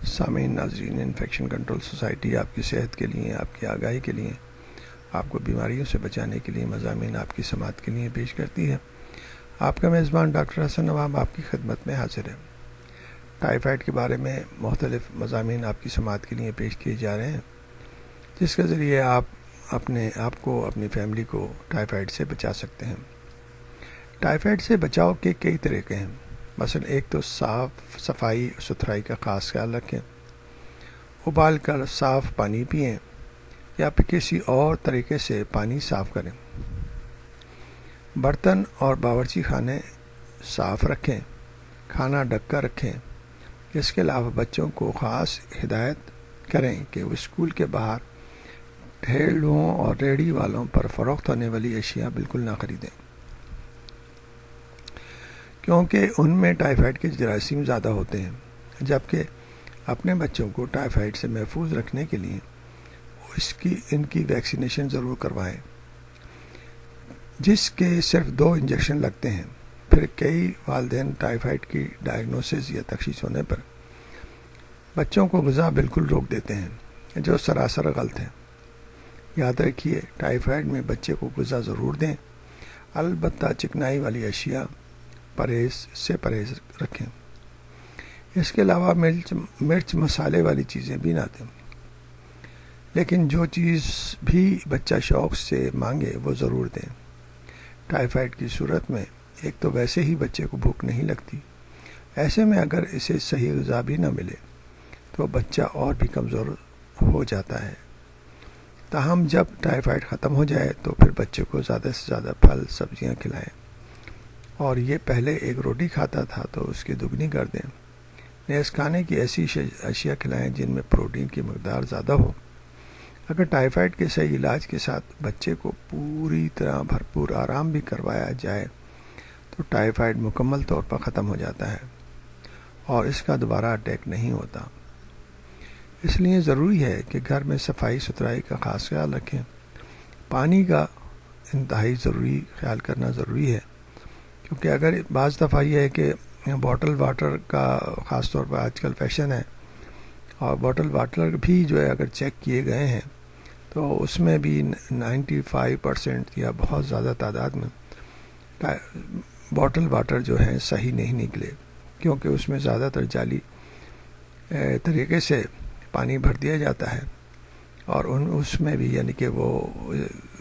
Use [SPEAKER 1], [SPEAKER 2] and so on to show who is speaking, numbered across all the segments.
[SPEAKER 1] سامعین ناظرین، infection control society آپ کی صحت کے لیے، آپ کی آگاہی کے لیے، آپ کو بیماریوں سے بچانے کے لیے مضامین آپ کی سماعت کے لیے پیش کرتی ہے۔ آپ کا میزبان ڈاکٹر حسن نواب آپ کی خدمت میں حاضر ہے۔ ٹائیفائڈ کے بارے میں مختلف مضامین آپ کی سماعت کے لیے پیش کیے جا رہے ہیں، جس کے ذریعے آپ اپنے آپ کو، اپنی فیملی کو ٹائیفائڈ سے بچا سکتے ہیں۔ ٹائیفائڈ سے بچاؤ کے کئی طریقے ہیں۔ مثلا ایک تو صفائی ستھرائی کا خاص خیال رکھیں، ابال کر صاف پانی پئیں یا پھر کسی اور طریقے سے پانی صاف کریں۔ برتن اور باورچی خانے صاف رکھیں، کھانا ڈھک کر رکھیں۔ اس کے علاوہ بچوں کو خاص ہدایت کریں کہ وہ اسکول کے باہر ٹھیلوں اور ریڑھی والوں پر فروخت ہونے والی اشیاء بالکل نہ خریدیں، کیونکہ ان میں ٹائیفائڈ کے جراثیم زیادہ ہوتے ہیں، جبکہ اپنے بچوں کو ٹائیفائڈ سے محفوظ رکھنے کے لیے ان کی ویکسینیشن ضرور کروائیں، جس کے صرف 2 انجیکشن لگتے ہیں۔ پھر کئی والدین ٹائیفائڈ کی ڈائگنوسس یا تشخیص ہونے پر بچوں کو غذا بالکل روک دیتے ہیں، جو سراسر غلط ہے۔ یاد رکھیے، ٹائیفائڈ میں بچے کو غذا ضرور دیں، البتہ چکنائی والی اشیاء پرہیز رکھیں۔ اس کے علاوہ مرچ مسالے والی چیزیں بھی نہ دیں، لیکن جو چیز بھی بچہ شوق سے مانگے وہ ضرور دیں۔ ٹائیفائڈ کی صورت میں ایک تو ویسے ہی بچے کو بھوک نہیں لگتی، ایسے میں اگر اسے صحیح غذا بھی نہ ملے تو بچہ اور بھی کمزور ہو جاتا ہے۔ تاہم جب ٹائیفائڈ ختم ہو جائے تو پھر بچے کو زیادہ سے زیادہ پھل سبزیاں کھلائیں، اور یہ پہلے ایک روٹی کھاتا تھا تو اس کی دگنی کر دیں۔ نیز کھانے کی ایسی اشیاء کھلائیں جن میں پروٹین کی مقدار زیادہ ہو۔ اگر ٹائیفائڈ کے صحیح علاج کے ساتھ بچے کو پوری طرح بھرپور آرام بھی کروایا جائے تو ٹائیفائڈ مکمل طور پر ختم ہو جاتا ہے اور اس کا دوبارہ اٹیک نہیں ہوتا۔ اس لیے ضروری ہے کہ گھر میں صفائی ستھرائی کا خاص خیال رکھیں۔ پانی کا انتہائی خیال کرنا ضروری ہے، کیونکہ اگر بعض دفعہ یہ ہے کہ بوٹل واٹر کا خاص طور پر آج کل فیشن ہے، اور بوٹل واٹر بھی جو ہے اگر چیک کیے گئے ہیں تو اس میں بھی 95% یا بہت زیادہ تعداد میں بوٹل واٹر جو ہیں صحیح نہیں نکلے، کیونکہ اس میں زیادہ تر جعلی طریقے سے پانی بھر دیا جاتا ہے، اور اس میں بھی یعنی کہ وہ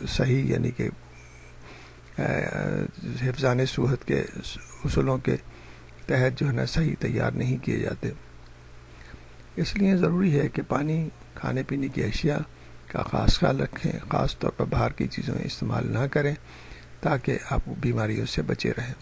[SPEAKER 1] صحیح یعنی کہ حفظان صحت کے اصولوں کے تحت جو ہے نا صحیح تیار نہیں کیے جاتے۔ اس لیے ضروری ہے کہ پانی، کھانے پینے کی اشیاء کا خاص خیال رکھیں، خاص طور پر باہر کی چیزیں استعمال نہ کریں تاکہ آپ بیماریوں سے بچے رہیں۔